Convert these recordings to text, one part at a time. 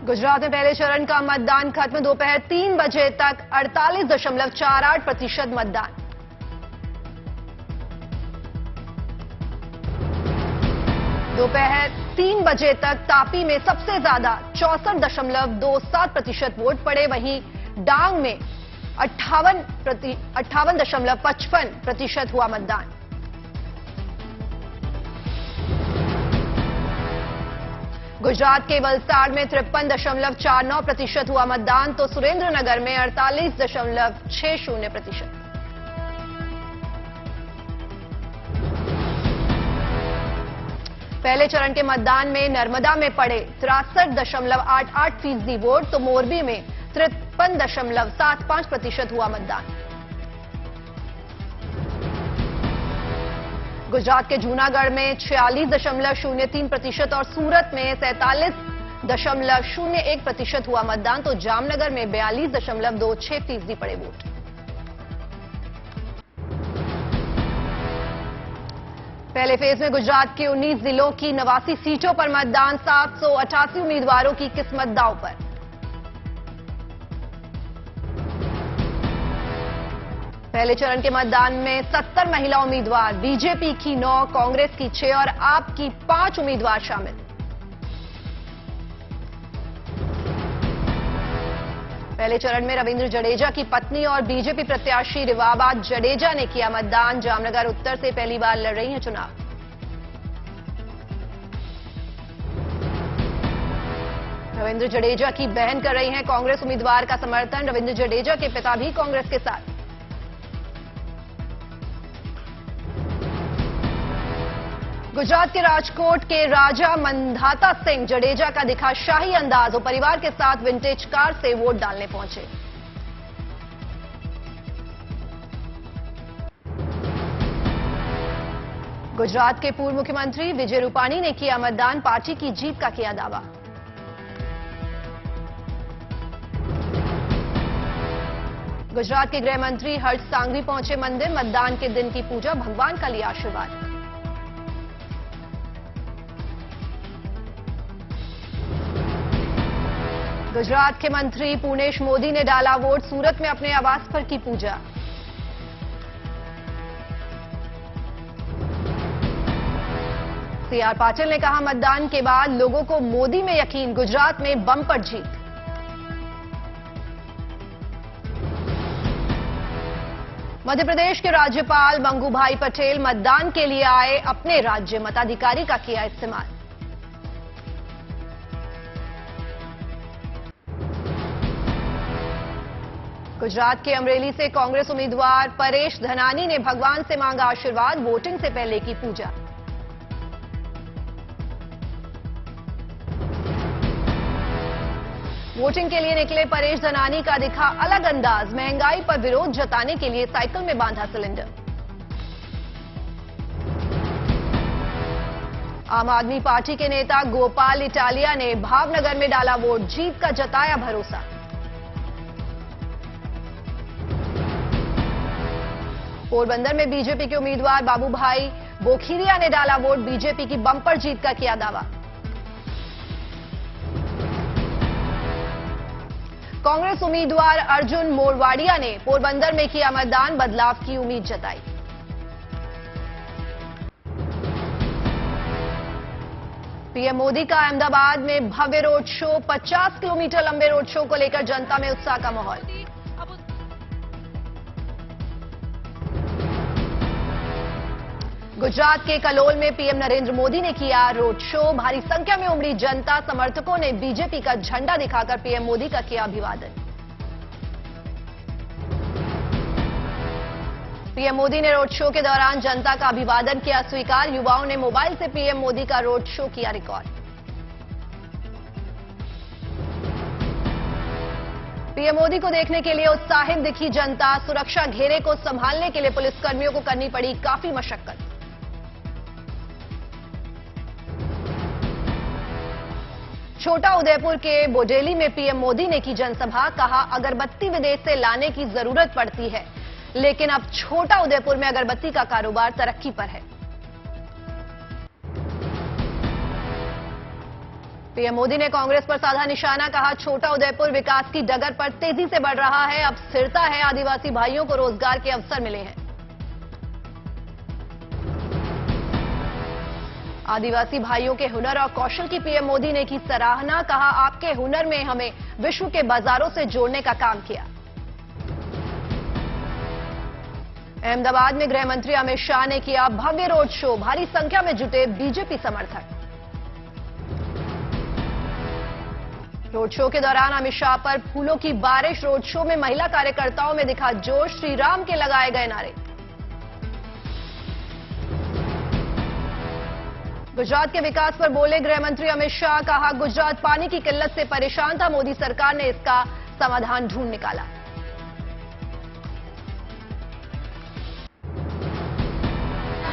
गुजरात में पहले चरण का मतदान खत्म। दोपहर 3 बजे तक 48.48% मतदान। दोपहर 3 बजे तक तापी में सबसे ज्यादा 64.27% वोट पड़े। वहीं डांग में 58.55% हुआ मतदान। गुजरात के वलसाड में 53.49% हुआ मतदान, तो सुरेंद्रनगर में 48.60%। पहले चरण के मतदान में नर्मदा में पड़े 63.88% वोट, तो मोरबी में 53.75% हुआ मतदान। गुजरात के जूनागढ़ में 46.03% और सूरत में 47.01% हुआ मतदान, तो जामनगर में 42.26% पड़े वोट। पहले फेज में गुजरात के 19 जिलों की 89 सीटों पर मतदान। 788 उम्मीदवारों की किस्मत दांव पर। पहले चरण के मतदान में 70 महिला उम्मीदवार, बीजेपी की 9, कांग्रेस की 6 और आप की 5 उम्मीदवार शामिल। पहले चरण में रविंद्र जडेजा की पत्नी और बीजेपी प्रत्याशी रिवाबा जडेजा ने किया मतदान। जामनगर उत्तर से पहली बार लड़ रही हैं चुनाव। रविंद्र जडेजा की बहन कर रही हैं कांग्रेस उम्मीदवार का समर्थन। रविंद्र जडेजा के पिता भी कांग्रेस के साथ। गुजरात के राजकोट के राजा मंधाता सिंह जडेजा का दिखा शाही अंदाज। वो परिवार के साथ विंटेज कार से वोट डालने पहुंचे। गुजरात के पूर्व मुख्यमंत्री विजय रूपाणी ने किया मतदान। पार्टी की जीत का किया दावा। गुजरात के गृह मंत्री हर्ष सांघवी पहुंचे मंदिर। मतदान के दिन की पूजा, भगवान का लिया आशीर्वाद। गुजरात के मंत्री पूर्णेश मोदी ने डाला वोट। सूरत में अपने आवास पर की पूजा। सीआर पाटिल ने कहा मतदान के बाद लोगों को मोदी में यकीन। गुजरात में बम्पर जीत। मध्य प्रदेश के राज्यपाल मंगूभाई पटेल मतदान के लिए आए। अपने राज्य मताधिकारी का किया इस्तेमाल। गुजरात के अमरेली से कांग्रेस उम्मीदवार परेश धनानी ने भगवान से मांगा आशीर्वाद। वोटिंग से पहले की पूजा। वोटिंग के लिए निकले परेश धनानी का दिखा अलग अंदाज। महंगाई पर विरोध जताने के लिए साइकिल में बांधा सिलेंडर। आम आदमी पार्टी के नेता गोपाल इटालिया ने भावनगर में डाला वोट। जीत का जताया भरोसा। पोरबंदर में बीजेपी के उम्मीदवार बाबूभाई बोखीरिया ने डाला वोट। बीजेपी की बम्पर जीत का किया दावा। कांग्रेस उम्मीदवार अर्जुन मोरवाडिया ने पोरबंदर में किया मतदान। बदलाव की उम्मीद जताई। पीएम मोदी का अहमदाबाद में भव्य रोड शो। 50 किलोमीटर लंबे रोड शो को लेकर जनता में उत्साह का माहौल। गुजरात के कलोल में पीएम नरेंद्र मोदी ने किया रोड शो। भारी संख्या में उमड़ी जनता। समर्थकों ने बीजेपी का झंडा दिखाकर पीएम मोदी का किया अभिवादन। पीएम मोदी ने रोड शो के दौरान जनता का अभिवादन किया स्वीकार। युवाओं ने मोबाइल से पीएम मोदी का रोड शो किया रिकॉर्ड। पीएम मोदी को देखने के लिए उत्साहित दिखी जनता। सुरक्षा घेरे को संभालने के लिए पुलिसकर्मियों को करनी पड़ी काफी मशक्कत। छोटा उदयपुर के बोडेली में पीएम मोदी ने की जनसभा। कहा अगरबत्ती विदेश से लाने की जरूरत पड़ती है, लेकिन अब छोटा उदयपुर में अगरबत्ती का कारोबार तरक्की पर है। पीएम मोदी ने कांग्रेस पर साधा निशाना, कहा छोटा उदयपुर विकास की डगर पर तेजी से बढ़ रहा है, अब स्थिरता है, आदिवासी भाइयों को रोजगार के अवसर मिले हैं। आदिवासी भाइयों के हुनर और कौशल की पीएम मोदी ने की सराहना, कहा आपके हुनर में हमें विश्व के बाजारों से जोड़ने का काम किया। अहमदाबाद में गृह मंत्री अमित शाह ने किया भव्य रोड शो, भारी संख्या में जुटे बीजेपी समर्थक। रोड शो के दौरान अमित शाह पर फूलों की बारिश, रोड शो में महिला कार्यकर्ताओं में दिखा जोश, श्री राम के लगाए गए नारे। गुजरात के विकास पर बोले गृह मंत्री अमित शाह, कहा गुजरात पानी की किल्लत से परेशान था, मोदी सरकार ने इसका समाधान ढूंढ निकाला।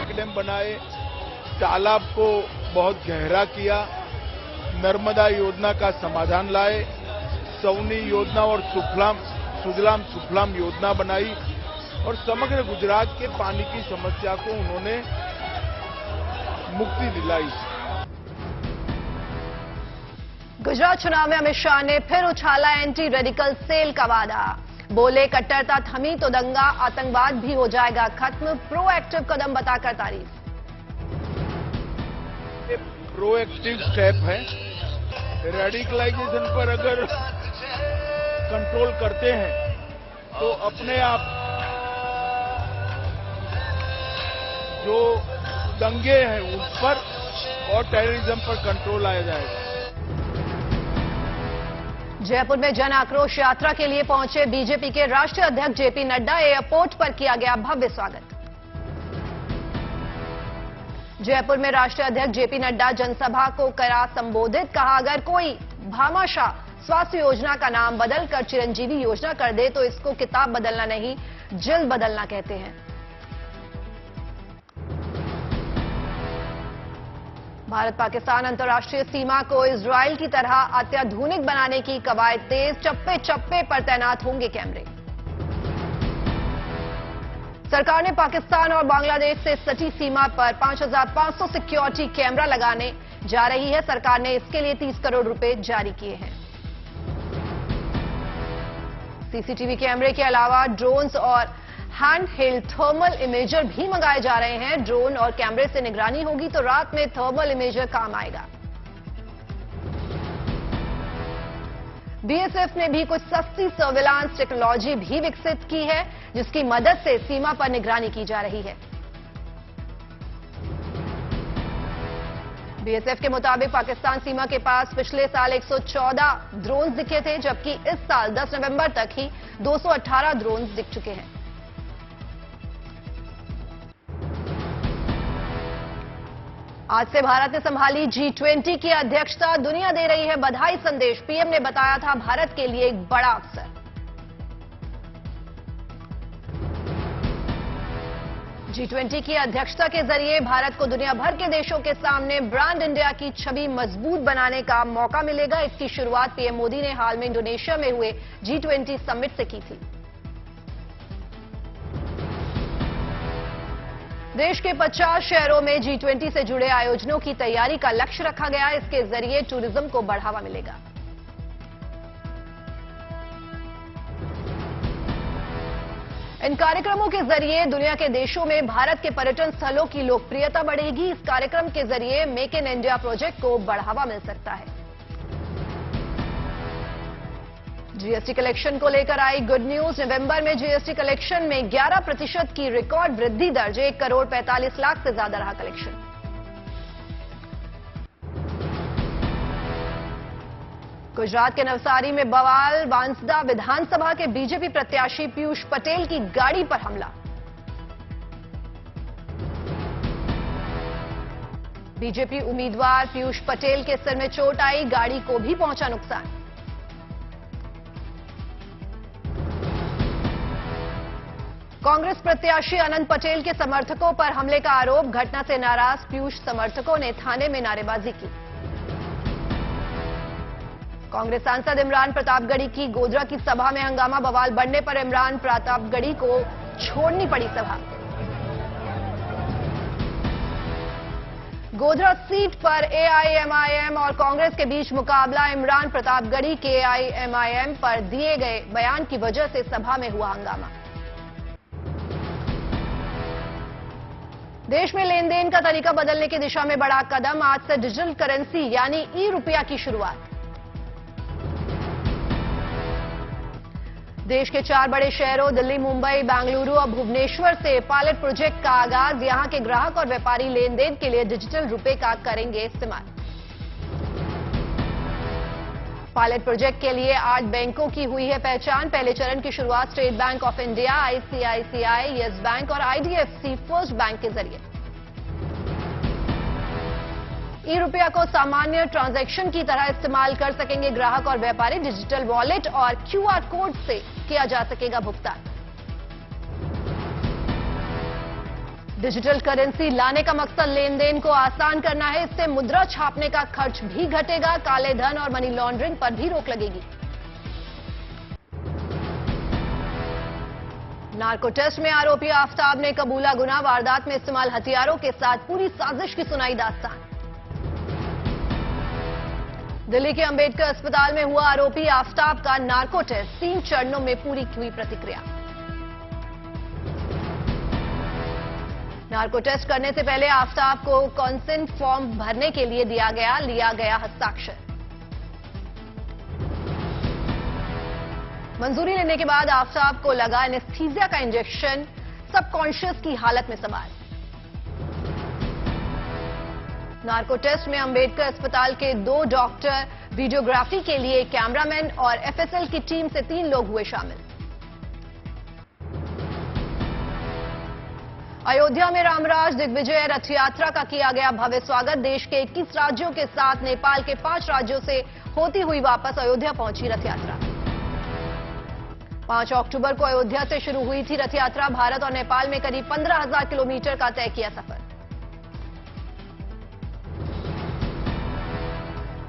डैम बनाए, तालाब को बहुत गहरा किया, नर्मदा योजना का समाधान लाए, सौनी योजना और सुजलाम सुफलाम योजना बनाई और समग्र गुजरात के पानी की समस्या को उन्होंने मुक्ति दिलाई। गुजरात चुनाव में अमित शाह ने फिर उछाला एंटी रेडिकल सेल का वादा, बोले कट्टरता थमी तो दंगा आतंकवाद भी हो जाएगा खत्म, प्रोएक्टिव कदम बताकर तारीफ। प्रोएक्टिव स्टेप है, रेडिकलाइजेशन पर अगर कंट्रोल करते हैं तो अपने आप जो दंगे हैं उस पर और टेररिज्म पर कंट्रोल आया जाएगा। जयपुर में जन आक्रोश यात्रा के लिए पहुंचे बीजेपी के राष्ट्रीय अध्यक्ष जेपी नड्डा, एयरपोर्ट पर किया गया भव्य स्वागत। जयपुर में राष्ट्रीय अध्यक्ष जेपी नड्डा जनसभा को करा संबोधित, कहा अगर कोई भामाशाह स्वास्थ्य योजना का नाम बदलकर चिरंजीवी योजना कर दे तो इसको किताब बदलना नहीं, जिल्द बदलना कहते हैं। भारत पाकिस्तान अंतर्राष्ट्रीय सीमा को इजराइल की तरह अत्याधुनिक बनाने की कवायद तेज, चप्पे चप्पे पर तैनात होंगे कैमरे। सरकार ने पाकिस्तान और बांग्लादेश से सटी सीमा पर 5,500 सिक्योरिटी कैमरा लगाने जा रही है। सरकार ने इसके लिए 30 करोड़ रुपए जारी किए हैं। सीसीटीवी कैमरे के अलावा ड्रोन्स और हैंड हेल्ड थर्मल इमेजर भी मंगाए जा रहे हैं। ड्रोन और कैमरे से निगरानी होगी तो रात में थर्मल इमेजर काम आएगा। बीएसएफ ने भी कुछ सस्ती सर्विलांस टेक्नोलॉजी भी विकसित की है, जिसकी मदद से सीमा पर निगरानी की जा रही है। बीएसएफ के मुताबिक पाकिस्तान सीमा के पास पिछले साल 114 ड्रोन दिखे थे, जबकि इस साल 10 नवंबर तक ही 218 ड्रोन दिख चुके हैं। आज से भारत ने संभाली G20 की अध्यक्षता, दुनिया दे रही है बधाई संदेश। पीएम ने बताया था भारत के लिए एक बड़ा अवसर। G20 की अध्यक्षता के जरिए भारत को दुनिया भर के देशों के सामने ब्रांड इंडिया की छवि मजबूत बनाने का मौका मिलेगा। इसकी शुरुआत पीएम मोदी ने हाल में इंडोनेशिया में हुए G20 समिट से की थी। देश के 50 शहरों में G20 से जुड़े आयोजनों की तैयारी का लक्ष्य रखा गया। इसके जरिए टूरिज्म को बढ़ावा मिलेगा। इन कार्यक्रमों के जरिए दुनिया के देशों में भारत के पर्यटन स्थलों की लोकप्रियता बढ़ेगी। इस कार्यक्रम के जरिए मेक इन इंडिया प्रोजेक्ट को बढ़ावा मिल सकता है। जीएसटी कलेक्शन को लेकर आई गुड न्यूज। नवंबर में जीएसटी कलेक्शन में 11% की रिकॉर्ड वृद्धि दर्ज, 1 करोड़ 45 लाख से ज्यादा रहा कलेक्शन। गुजरात के नवसारी में बवाल, वांसदा विधानसभा के बीजेपी प्रत्याशी पीयूष पटेल की गाड़ी पर हमला। बीजेपी उम्मीदवार पीयूष पटेल के सिर में चोट आई, गाड़ी को भी पहुंचा नुकसान। कांग्रेस प्रत्याशी अनंत पटेल के समर्थकों पर हमले का आरोप, घटना से नाराज पीयूष समर्थकों ने थाने में नारेबाजी की। कांग्रेस सांसद इमरान प्रतापगढ़ी की गोधरा की सभा में हंगामा, बवाल बढ़ने पर इमरान प्रतापगढ़ी को छोड़नी पड़ी सभा। गोधरा सीट पर एआईएमआईएम और कांग्रेस के बीच मुकाबला। इमरान प्रतापगढ़ी के एआईएमआईएम पर दिए गए बयान की वजह से सभा में हुआ हंगामा। देश में लेन देन का तरीका बदलने की दिशा में बड़ा कदम। आज से डिजिटल करेंसी यानी ई-रुपया की शुरुआत। देश के 4 बड़े शहरों दिल्ली, मुंबई, बेंगलुरु और भुवनेश्वर से पायलट प्रोजेक्ट का आगाज। यहां के ग्राहक और व्यापारी लेन देन के लिए डिजिटल रुपए का करेंगे इस्तेमाल। पायलट प्रोजेक्ट के लिए 8 बैंकों की हुई है पहचान। पहले चरण की शुरुआत state bank of India, ICICI, yes bank और आईडीएफसी फर्स्ट बैंक के जरिए। ई-रुपया को सामान्य ट्रांजैक्शन की तरह इस्तेमाल कर सकेंगे ग्राहक और व्यापारी। डिजिटल वॉलेट और क्यूआर कोड से किया जा सकेगा भुगतान। डिजिटल करेंसी लाने का मकसद लेन देन को आसान करना है। इससे मुद्रा छापने का खर्च भी घटेगा। काले धन और मनी लॉन्ड्रिंग पर भी रोक लगेगी। नार्को टेस्ट में आरोपी आफ्ताब ने कबूला गुनाह। वारदात में इस्तेमाल हथियारों के साथ पूरी साजिश की सुनाई दास्तान। दिल्ली के अंबेडकर अस्पताल में हुआ आरोपी आफ्ताब का नार्को टेस्ट। 3 चरणों में पूरी हुई प्रतिक्रिया। नार्को टेस्ट करने से पहले आफ्ताब को कंसेंट फॉर्म भरने के लिए लिया गया हस्ताक्षर। मंजूरी लेने के बाद आफ्ताब को लगा एनेस्थीसिया का इंजेक्शन। सबकॉन्शियस की हालत में सवार। नार्को टेस्ट में अंबेडकर अस्पताल के 2 डॉक्टर, वीडियोग्राफी के लिए कैमरामैन और एफएसएल की टीम से 3 लोग हुए शामिल। अयोध्या में रामराज दिग्विजय रथ यात्रा का किया गया भव्य स्वागत। देश के 21 राज्यों के साथ नेपाल के 5 राज्यों से होती हुई वापस अयोध्या पहुंची रथ यात्रा। 5 अक्टूबर को अयोध्या से शुरू हुई थी रथ यात्रा। भारत और नेपाल में करीब 15,000 किलोमीटर का तय किया सफर।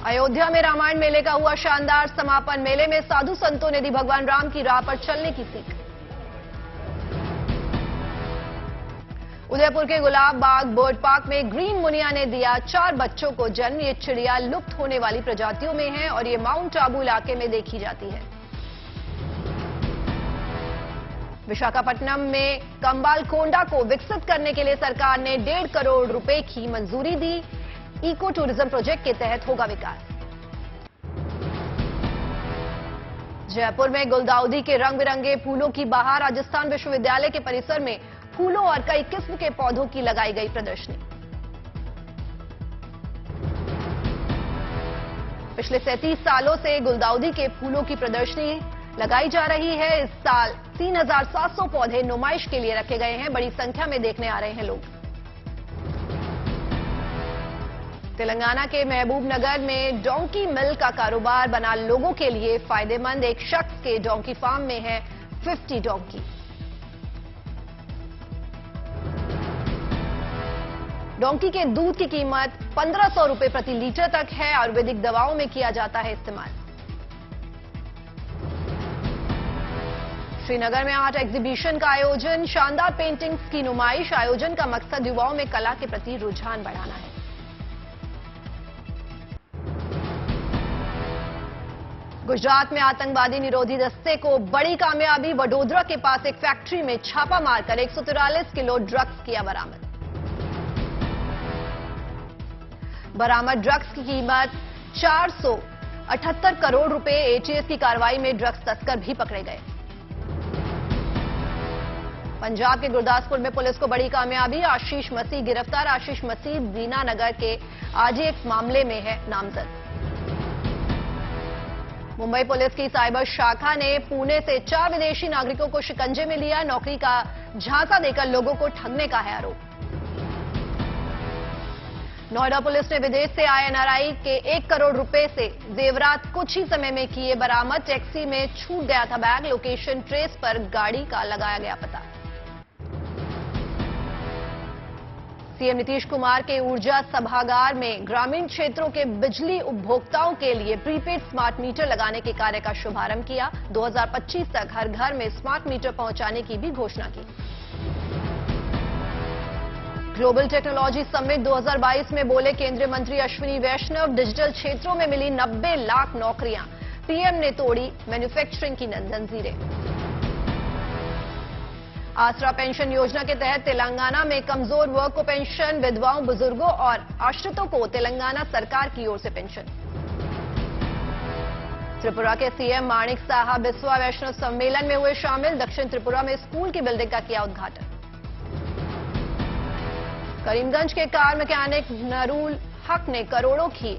अयोध्या में रामायण मेले का हुआ शानदार समापन। मेले में साधु संतों ने दी भगवान राम की राह पर चलने की सीख। उदयपुर के गुलाब बाग बर्ड पार्क में ग्रीन मुनिया ने दिया 4 बच्चों को जन्म। ये चिड़िया लुप्त होने वाली प्रजातियों में है और ये माउंट आबू इलाके में देखी जाती है। विशाखापट्टनम में कंबालकोंडा को विकसित करने के लिए सरकार ने 1.5 करोड़ रुपए की मंजूरी दी। इको टूरिज्म प्रोजेक्ट के तहत होगा विकास। जयपुर में गुलदाउदी के रंग बिरंगे फूलों की बहार। राजस्थान विश्वविद्यालय के परिसर में फूलों और कई किस्म के पौधों की लगाई गई प्रदर्शनी। पिछले 37 सालों से गुलदाउदी के फूलों की प्रदर्शनी लगाई जा रही है। इस साल 3,700 पौधे नुमाइश के लिए रखे गए हैं। बड़ी संख्या में देखने आ रहे हैं लोग। तेलंगाना के महबूब नगर में डोंकी मिल का कारोबार बना लोगों के लिए फायदेमंद। एक शख्स के डोंकी फार्म में है 50 डोंकी। डोंकी के दूध की कीमत 1,500 रुपए प्रति लीटर तक है। आयुर्वेदिक दवाओं में किया जाता है इस्तेमाल। श्रीनगर में आर्ट एग्जीबिशन का आयोजन। शानदार पेंटिंग्स की नुमाइश। आयोजन का मकसद युवाओं में कला के प्रति रुझान बढ़ाना है। गुजरात में आतंकवादी निरोधी दस्ते को बड़ी कामयाबी। वडोदरा के पास एक फैक्ट्री में छापा मारकर 143 किलो ड्रग्स किया बरामद। बरामद ड्रग्स की कीमत 478 करोड़ रुपए। एटीएस की कार्रवाई में ड्रग्स तस्कर भी पकड़े गए। पंजाब के गुरदासपुर में पुलिस को बड़ी कामयाबी। आशीष मसीह गिरफ्तार। आशीष मसीह दीनानगर के आरजीएक्स मामले में है नामजद। मुंबई पुलिस की साइबर शाखा ने पुणे से 4 विदेशी नागरिकों को शिकंजे में लिया। नौकरी का झांसा देकर लोगों को ठगने का है आरोप। नोएडा पुलिस ने विदेश से आए एनआरआई के 1 करोड़ रुपए से जेवरात कुछ ही समय में किए बरामद। टैक्सी में छूट गया था बैग। लोकेशन ट्रेस पर गाड़ी का लगाया गया पता। सीएम नीतीश कुमार के ऊर्जा सभागार में ग्रामीण क्षेत्रों के बिजली उपभोक्ताओं के लिए प्रीपेड स्मार्ट मीटर लगाने के कार्य का शुभारंभ किया। 2025 तक हर घर में स्मार्ट मीटर पहुंचाने की भी घोषणा की। ग्लोबल टेक्नोलॉजी समिट 2022 में बोले केंद्रीय मंत्री अश्विनी वैष्णव, डिजिटल क्षेत्रों में मिली 90 लाख नौकरियां, पीएम ने तोड़ी मैन्युफैक्चरिंग की जंजीरें। आसरा पेंशन योजना के तहत तेलंगाना में कमजोर वर्ग को पेंशन, विधवाओं, बुजुर्गों और आश्रितों को तेलंगाना सरकार की ओर से पेंशन। त्रिपुरा के सीएम माणिक साहा बिस्वा वैष्णव सम्मेलन में हुए शामिल, दक्षिण त्रिपुरा में स्कूल की बिल्डिंग का किया उद्घाटन। करीमगंज के कार मैकेनिक नरूल हक ने करोड़ों की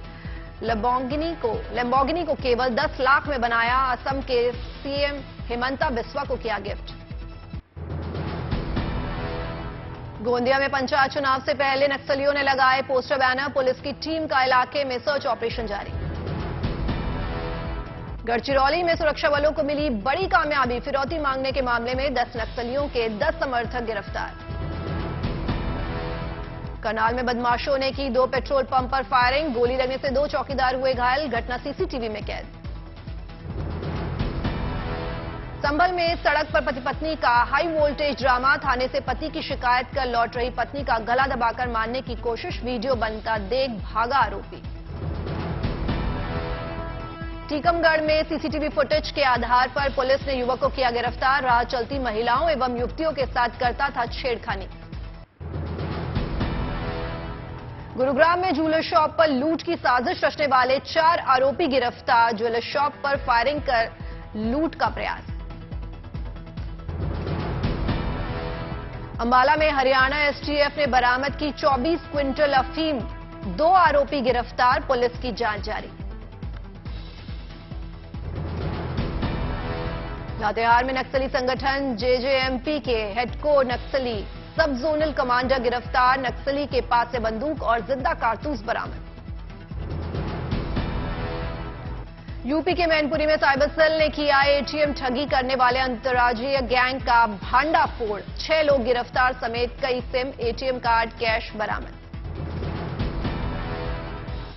लैम्बोर्गिनी को केवल 10 लाख में बनाया, असम के सीएम हिमंता बिस्वा को किया गिफ्ट। गोंदिया में पंचायत चुनाव से पहले नक्सलियों ने लगाए पोस्टर बैनर, पुलिस की टीम का इलाके में सर्च ऑपरेशन जारी। गढ़चिरौली में सुरक्षा बलों को मिली बड़ी कामयाबी, फिरौती मांगने के मामले में 10 नक्सलियों के 10 समर्थक गिरफ्तार। करनाल में बदमाशों ने की 2 पेट्रोल पंप पर फायरिंग, गोली लगने से 2 चौकीदार हुए घायल, घटना सीसीटीवी में कैद। संभल में सड़क पर पति पत्नी का हाई वोल्टेज ड्रामा, थाने से पति की शिकायत कर लौट रही पत्नी का गला दबाकर मारने की कोशिश, वीडियो बनता देख भागा आरोपी। टीकमगढ़ में सीसीटीवी फुटेज के आधार पर पुलिस ने युवक को किया गिरफ्तार, राह चलती महिलाओं एवं युवतियों के साथ करता था छेड़खानी। गुरुग्राम में ज्वेलर शॉप पर लूट की साजिश रचने वाले 4 आरोपी गिरफ्तार, ज्वेलर शॉप पर फायरिंग कर लूट का प्रयास। अंबाला में हरियाणा एसटीएफ ने बरामद की 24 क्विंटल अफीम, 2 आरोपी गिरफ्तार, पुलिस की जांच जारी। लातेहार में नक्सली संगठन जेजेएमपी के हेडकोर नक्सली सब जोनल कमांडर गिरफ्तार, नक्सली के पास से बंदूक और जिंदा कारतूस बरामद। यूपी के मैनपुरी में साइबर सेल ने किया एटीएम ठगी करने वाले अंतर्राज्यीय गैंग का भांडाफोड़, 6 लोग गिरफ्तार समेत कई सिम, एटीएम कार्ड, कैश बरामद।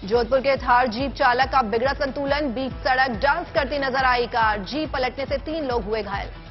जोधपुर के थार जीप चालक का बिगड़ा संतुलन, बीच सड़क डांस करती नजर आई कार, जीप पलटने से 3 लोग हुए घायल।